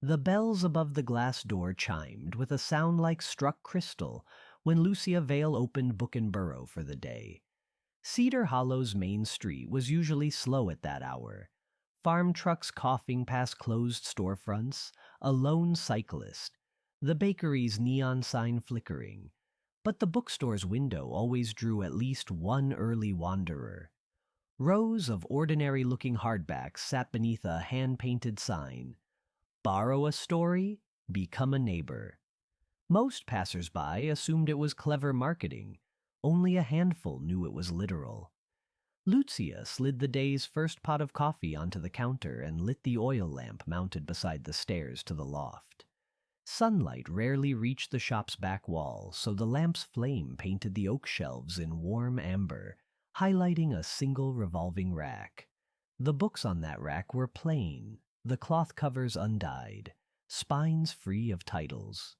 The bells above the glass door chimed with a sound like struck crystal when Lucia Vale opened Book and Burrow for the day. Cedar Hollow's main street was usually slow at that hour. Farm trucks coughing past closed storefronts, a lone cyclist, the bakery's neon sign flickering. But the bookstore's window always drew at least one early wanderer. Rows of ordinary-looking hardbacks sat beneath a hand-painted sign. Borrow a story, become a neighbor. Most passers-by assumed it was clever marketing. Only a handful knew it was literal. Lucia slid the day's first pot of coffee onto the counter and lit the oil lamp mounted beside the stairs to the loft. Sunlight rarely reached the shop's back wall, so the lamp's flame painted the oak shelves in warm amber, highlighting a single revolving rack. The books on that rack were plain, the cloth covers undyed, spines free of titles.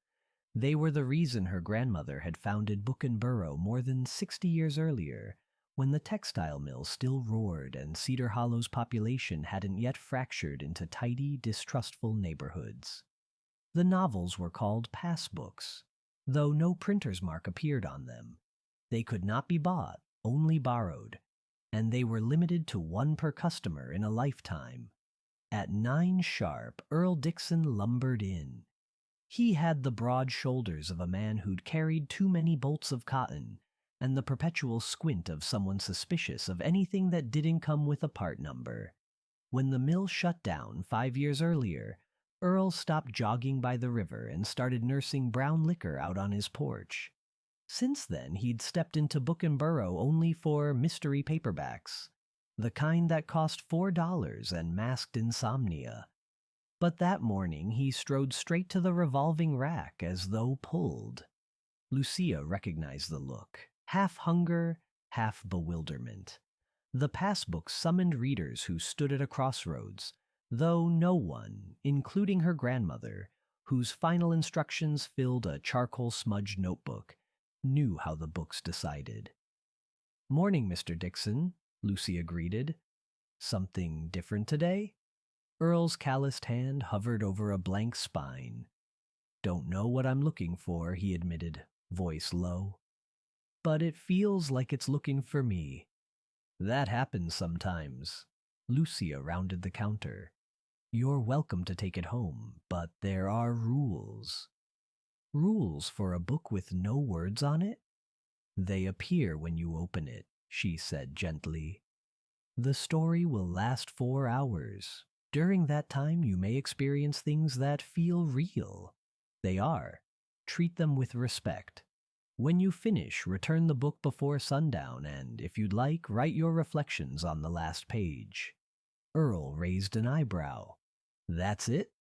They were the reason her grandmother had founded Book and Burrow more than 60 years earlier, when the textile mill still roared and Cedar Hollow's population hadn't yet fractured into tidy, distrustful neighborhoods. The novels were called pass books, though no printer's mark appeared on them. They could not be bought, only borrowed, and they were limited to one per customer in a lifetime. At 9 sharp, Earl Dixon lumbered in. He had the broad shoulders of a man who'd carried too many bolts of cotton, and the perpetual squint of someone suspicious of anything that didn't come with a part number. When the mill shut down 5 years earlier, Earl stopped jogging by the river and started nursing brown liquor out on his porch. Since then, he'd stepped into Book and Burrow only for mystery paperbacks, the kind that cost $4 and masked insomnia. But that morning, he strode straight to the revolving rack as though pulled. Lucia recognized the look, half hunger, half bewilderment. The passbook summoned readers who stood at a crossroads, though no one, including her grandmother, whose final instructions filled a charcoal-smudged notebook, knew how the books decided. "Morning, Mr. Dixon," Lucia greeted. "Something different today?" Earl's calloused hand hovered over a blank spine. "Don't know what I'm looking for," he admitted, voice low. "But it feels like it's looking for me." "That happens sometimes." Lucia rounded the counter. "You're welcome to take it home, but there are rules." "Rules for a book with no words on it?" "They appear when you open it," she said gently. "The story will last 4 hours. During that time, you may experience things that feel real. They are. Treat them with respect. When you finish, return the book before sundown, and, if you'd like, write your reflections on the last page." Earl raised an eyebrow. "That's it?"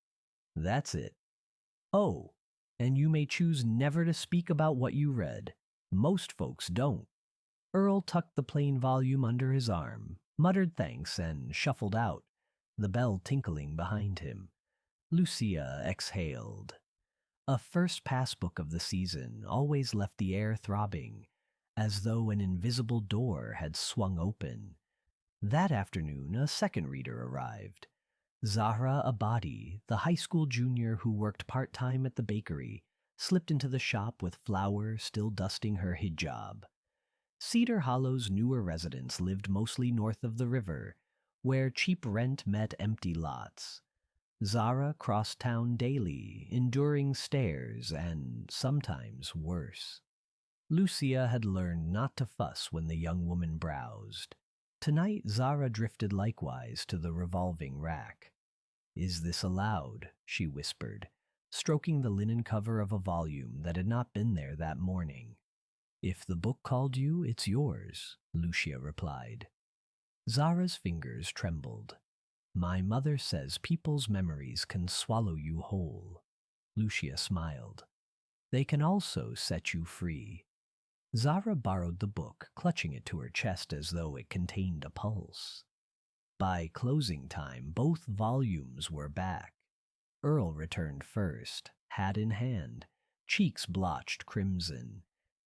"That's it." "Oh, and you may choose never to speak about what you read. Most folks don't." Earl tucked the plain volume under his arm, muttered thanks, and shuffled out, the bell tinkling behind him. Lucia exhaled. A first passbook of the season always left the air throbbing, as though an invisible door had swung open. That afternoon, a second reader arrived. Zahra Abadi, the high school junior who worked part-time at the bakery, slipped into the shop with flour still dusting her hijab. Cedar Hollow's newer residents lived mostly north of the river, where cheap rent met empty lots. Zahra crossed town daily, enduring stares and, sometimes, worse. Lucia had learned not to fuss when the young woman browsed. Tonight, Zahra drifted likewise to the revolving rack. "Is this allowed?" she whispered, stroking the linen cover of a volume that had not been there that morning. "If the book called you, it's yours," Lucia replied. Zahra's fingers trembled. "My mother says people's memories can swallow you whole." Lucia smiled. "They can also set you free." Zahra borrowed the book, clutching it to her chest as though it contained a pulse. By closing time, both volumes were back. Earl returned first, hat in hand, cheeks blotched crimson.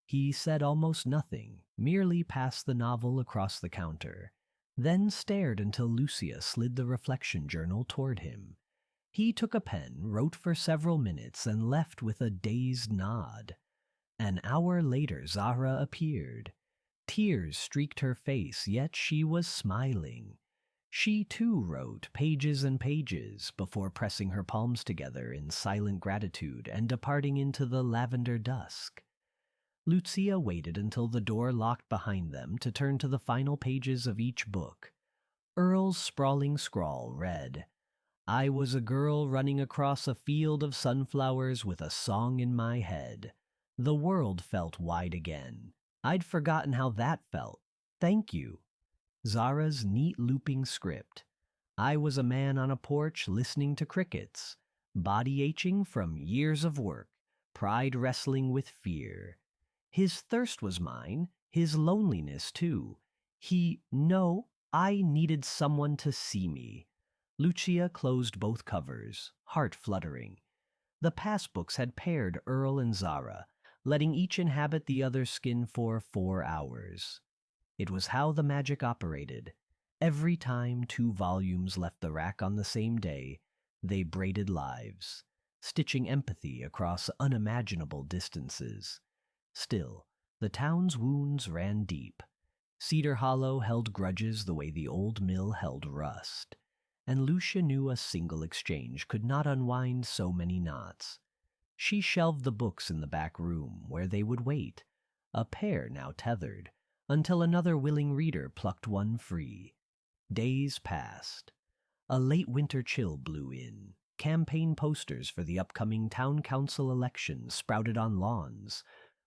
He said almost nothing, merely passed the novel across the counter, then stared until Lucia slid the reflection journal toward him. He took a pen, wrote for several minutes, and left with a dazed nod. An hour later, Zara appeared. Tears streaked her face, yet she was smiling. She too wrote pages and pages before pressing her palms together in silent gratitude and departing into the lavender dusk. Lucia waited until the door locked behind them to turn to the final pages of each book. Earl's sprawling scrawl read, "I was a girl running across a field of sunflowers with a song in my head. The world felt wide again. I'd forgotten how that felt. Thank you." Zara's neat looping script. "I was a man on a porch listening to crickets, body aching from years of work, pride wrestling with fear. His thirst was mine, his loneliness too. I needed someone to see me." Lucia closed both covers, heart fluttering. The passbooks had paired Earl and Zara, letting each inhabit the other's skin for 4 hours. It was how the magic operated. Every time 2 volumes left the rack on the same day, they braided lives, stitching empathy across unimaginable distances. Still, the town's wounds ran deep. Cedar Hollow held grudges the way the old mill held rust, and Lucia knew a single exchange could not unwind so many knots. She shelved the books in the back room where they would wait, a pair now tethered, until another willing reader plucked one free. Days passed. A late winter chill blew in. Campaign posters for the upcoming town council election sprouted on lawns,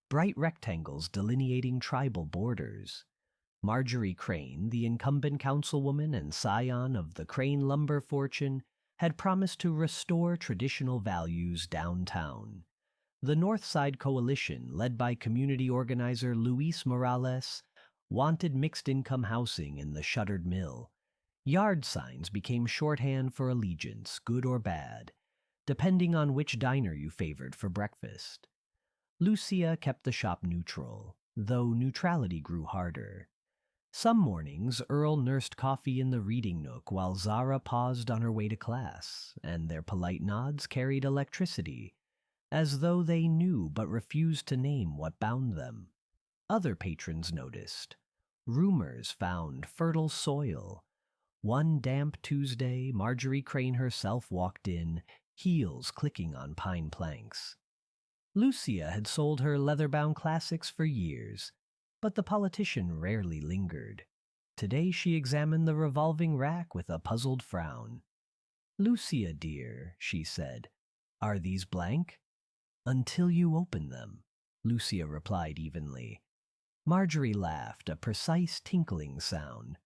bright rectangles delineating tribal borders. Marjorie Crane, the incumbent councilwoman and scion of the Crane lumber fortune, had promised to restore traditional values downtown. The North Side Coalition, led by community organizer Luis Morales, wanted mixed-income housing in the shuttered mill. Yard signs became shorthand for allegiance, good or bad, depending on which diner you favored for breakfast. Lucia kept the shop neutral, though neutrality grew harder. Some mornings, Earl nursed coffee in the reading nook while Zara paused on her way to class, and their polite nods carried electricity, as though they knew but refused to name what bound them. Other patrons noticed. Rumors found fertile soil. One damp Tuesday, Marjorie Crane herself walked in, heels clicking on pine planks. Lucia had sold her leather-bound classics for years, but the politician rarely lingered. Today she examined the revolving rack with a puzzled frown. "Lucia, dear," she said, "are these blank?" "Until you open them," Lucia replied evenly. Marjorie laughed, a precise tinkling sound.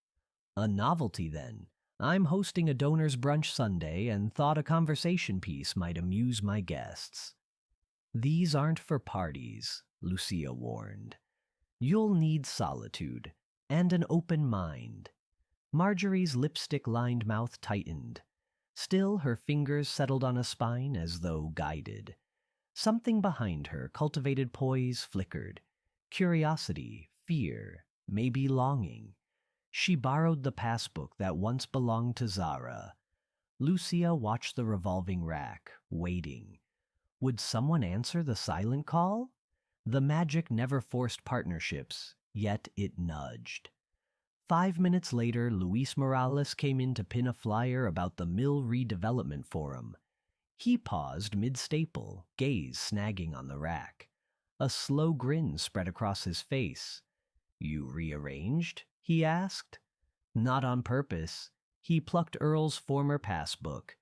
"A novelty, then. I'm hosting a donors' brunch Sunday and thought a conversation piece might amuse my guests." "These aren't for parties," Lucia warned. "You'll need solitude and an open mind." Marjorie's lipstick-lined mouth tightened. Still, her fingers settled on a spine as though guided. Something behind her, cultivated poise, flickered. Curiosity, fear, maybe longing. She borrowed the passbook that once belonged to Zara. Lucia watched the revolving rack, waiting. Would someone answer the silent call? The magic never forced partnerships, yet it nudged. 5 minutes later, Luis Morales came in to pin a flyer about the Mill Redevelopment Forum. He paused mid-staple, gaze snagging on the rack. A slow grin spread across his face. "You rearranged?" he asked. "Not on purpose." He plucked Earl's former passbook.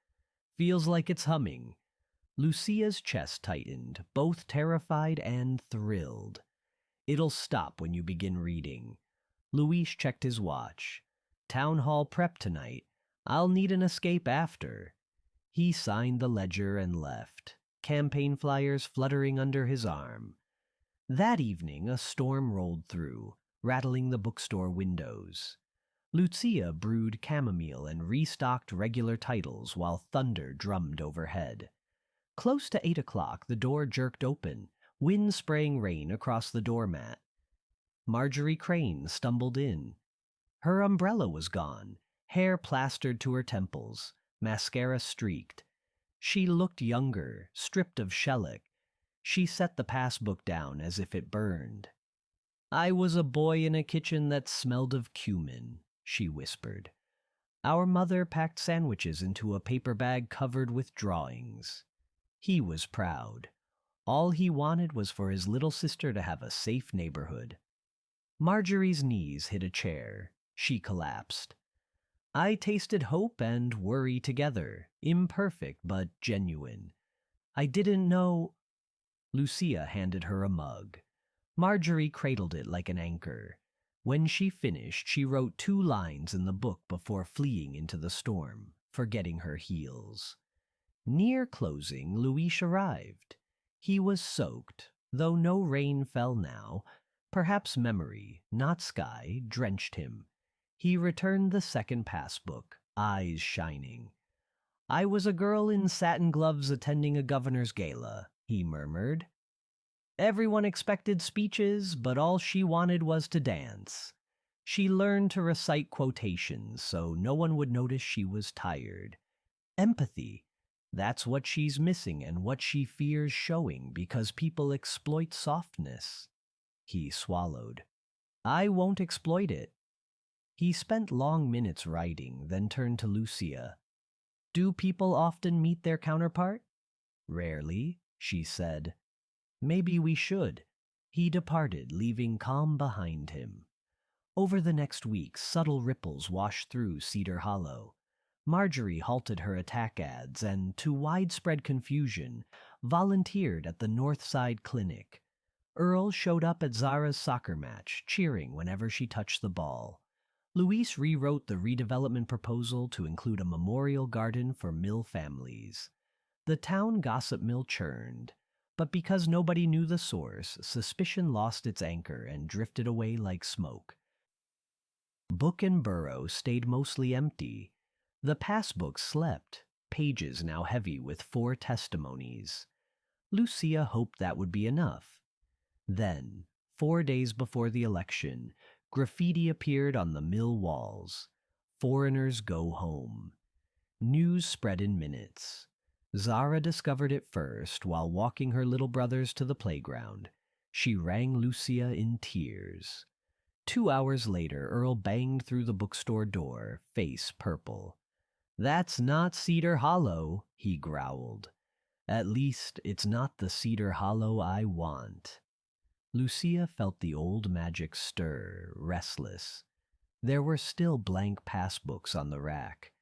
"Feels like it's humming." Lucia's chest tightened, both terrified and thrilled. "It'll stop when you begin reading." Luis checked his watch. "Town hall prep tonight. I'll need an escape after." He signed the ledger and left, campaign flyers fluttering under his arm. That evening, a storm rolled through, rattling the bookstore windows. Lucia brewed chamomile and restocked regular titles while thunder drummed overhead. Close to 8 o'clock, the door jerked open, wind spraying rain across the doormat. Marjorie Crane stumbled in. Her umbrella was gone, hair plastered to her temples, mascara streaked. She looked younger, stripped of shellac. She set the passbook down as if it burned. I was a boy in a kitchen that smelled of cumin, she whispered. Our mother packed sandwiches into a paper bag covered with drawings. He was proud. All he wanted was for his little sister to have a safe neighborhood. Marjorie's knees hit a chair. She collapsed. I tasted hope and worry together, imperfect but genuine. I didn't know. Lucia handed her a mug. Marjorie cradled it like an anchor. When she finished, she wrote 2 lines in the book before fleeing into the storm, forgetting her heels. Near closing, Luis arrived. He was soaked, though no rain fell now. Perhaps memory, not sky, drenched him. He returned the second passbook, eyes shining. I was a girl in satin gloves attending a governor's gala, he murmured. Everyone expected speeches, but all she wanted was to dance. She learned to recite quotations so no one would notice she was tired. Empathy. That's what she's missing and what she fears showing because people exploit softness. He swallowed. I won't exploit it. He spent long minutes writing, then turned to Lucia. Do people often meet their counterpart? Rarely, she said. Maybe we should. He departed, leaving calm behind him. Over the next week, subtle ripples washed through Cedar Hollow. Marjorie halted her attack ads and, to widespread confusion, volunteered at the Northside Clinic. Earl showed up at Zara's soccer match, cheering whenever she touched the ball. Luis rewrote the redevelopment proposal to include a memorial garden for mill families. The town gossip mill churned, but because nobody knew the source, suspicion lost its anchor and drifted away like smoke. Book and burrow stayed mostly empty. The passbook slept, pages now heavy with 4 testimonies. Lucia hoped that would be enough. Then, 4 days before the election, graffiti appeared on the mill walls. Foreigners go home. News spread in minutes. Zara discovered it first while walking her little brothers to the playground. She rang Lucia in tears. 2 hours later, Earl banged through the bookstore door, face purple. That's not Cedar Hollow, he growled. At least, it's not the Cedar Hollow I want. Lucia felt the old magic stir, restless. There were still blank passbooks on the rack.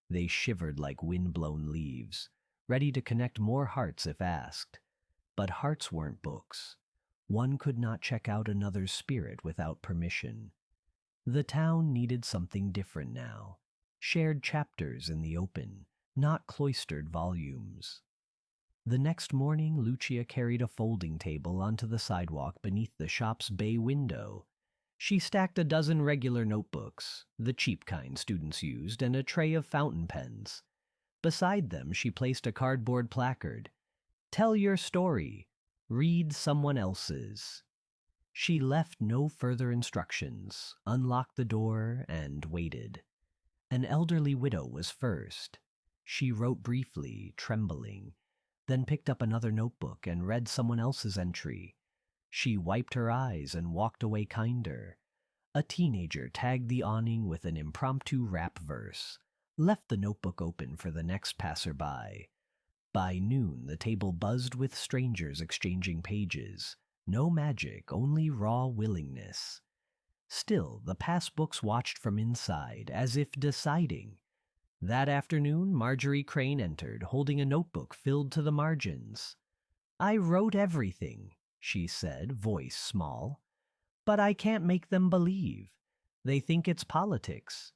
They shivered like wind-blown leaves, ready to connect more hearts if asked. But hearts weren't books. One could not check out another's spirit without permission. The town needed something different now. Shared chapters in the open, not cloistered volumes. The next morning, Lucia carried a folding table onto the sidewalk beneath the shop's bay window. She stacked a dozen regular notebooks, the cheap kind students used, and a tray of fountain pens. Beside them, she placed a cardboard placard. Tell your story. Read someone else's. She left no further instructions, unlocked the door, and waited. An elderly widow was first. She wrote briefly, trembling, then picked up another notebook and read someone else's entry. She wiped her eyes and walked away kinder. A teenager tagged the awning with an impromptu rap verse, left the notebook open for the next passerby. By noon, the table buzzed with strangers exchanging pages. No magic, only raw willingness. Still, the passbooks watched from inside, as if deciding. That afternoon, Marjorie Crane entered, holding a notebook filled to the margins. I wrote everything, she said, voice small. But I can't make them believe. They think it's politics.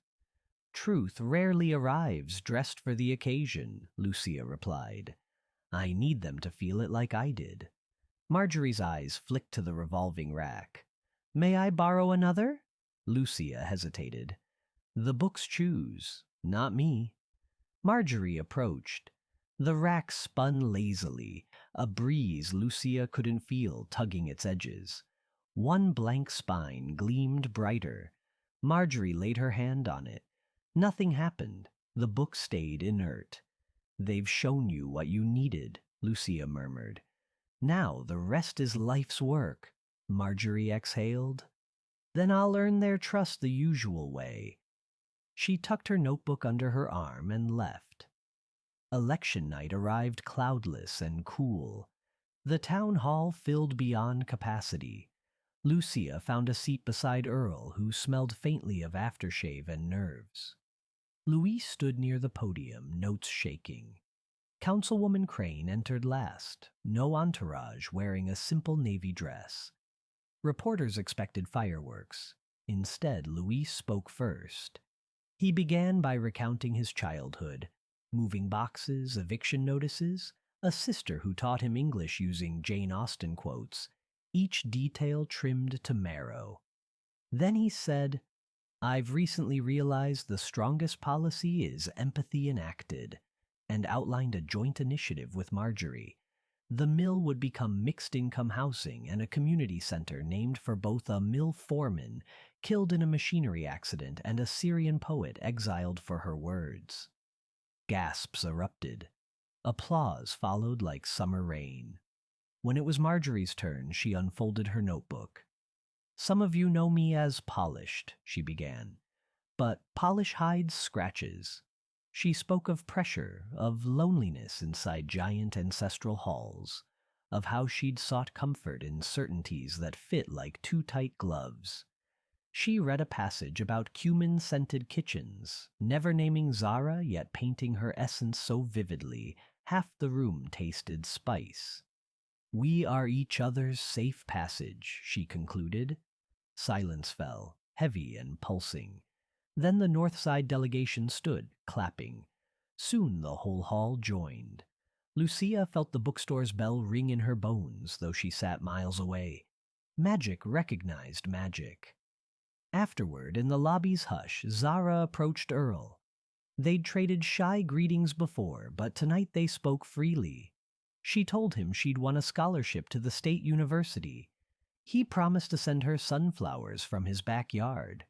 Truth rarely arrives dressed for the occasion, Lucia replied. I need them to feel it like I did. Marjorie's eyes flicked to the revolving rack. May I borrow another? Lucia hesitated. The books choose, not me. Marjorie approached. The rack spun lazily, a breeze Lucia couldn't feel tugging its edges. One blank spine gleamed brighter. Marjorie laid her hand on it. Nothing happened. The book stayed inert. They've shown you what you needed, Lucia murmured. Now the rest is life's work, Marjorie exhaled. Then I'll earn their trust the usual way. She tucked her notebook under her arm and left. Election night arrived cloudless and cool. The town hall filled beyond capacity. Lucia found a seat beside Earl, who smelled faintly of aftershave and nerves. Louise stood near the podium, notes shaking. Councilwoman Crane entered last, no entourage, wearing a simple navy dress. Reporters expected fireworks. Instead, Louise spoke first. He began by recounting his childhood, moving boxes, eviction notices, a sister who taught him English using Jane Austen quotes, each detail trimmed to marrow. Then he said, I've recently realized the strongest policy is empathy enacted, and outlined a joint initiative with Marjorie. The mill would become mixed-income housing and a community center named for both a mill foreman killed in a machinery accident and a Syrian poet exiled for her words. Gasps erupted. Applause followed like summer rain. When it was Marjorie's turn, she unfolded her notebook. Some of you know me as polished, she began. But polish hides scratches. She spoke of pressure, of loneliness inside giant ancestral halls, of how she'd sought comfort in certainties that fit like too tight gloves. She read a passage about cumin-scented kitchens, never naming Zara yet painting her essence so vividly, half the room tasted spice. We are each other's safe passage, she concluded. Silence fell, heavy and pulsing. Then the Northside delegation stood, clapping. Soon the whole hall joined. Lucia felt the bookstore's bell ring in her bones, though she sat miles away. Magic recognized magic. Afterward, in the lobby's hush, Zara approached Earl. They'd traded shy greetings before, but tonight they spoke freely. She told him she'd won a scholarship to the state university. He promised to send her sunflowers from his backyard.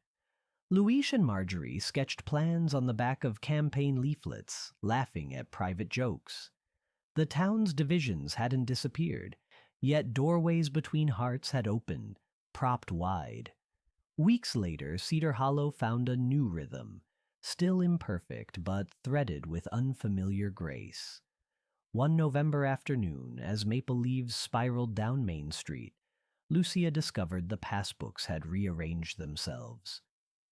Louise and Marjorie sketched plans on the back of campaign leaflets, laughing at private jokes. The town's divisions hadn't disappeared, yet doorways between hearts had opened, propped wide. Weeks later, Cedar Hollow found a new rhythm, still imperfect but threaded with unfamiliar grace. One November afternoon, as maple leaves spiraled down Main Street, Lucia discovered the passbooks had rearranged themselves.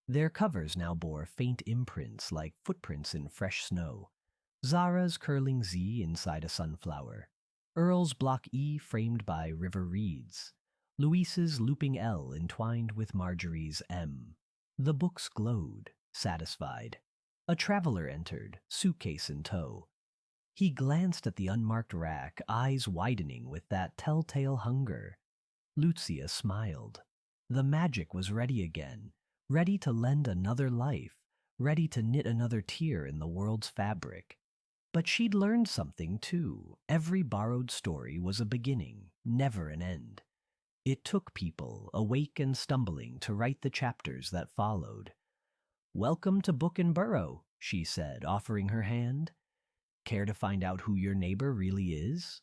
Their covers now bore faint imprints like footprints in fresh snow. Zara's curling Z inside a sunflower. Earl's block E framed by river reeds. Louise's looping L entwined with Marjorie's M. The books glowed, satisfied. A traveler entered, suitcase in tow. He glanced at the unmarked rack, eyes widening with that telltale hunger. Lucia smiled. The magic was ready again, ready to lend another life, ready to knit another tear in the world's fabric. But she'd learned something, too. Every borrowed story was a beginning, never an end. It took people, awake and stumbling, to write the chapters that followed. Welcome to Book and Burrow, she said, offering her hand. Care to find out who your neighbor really is?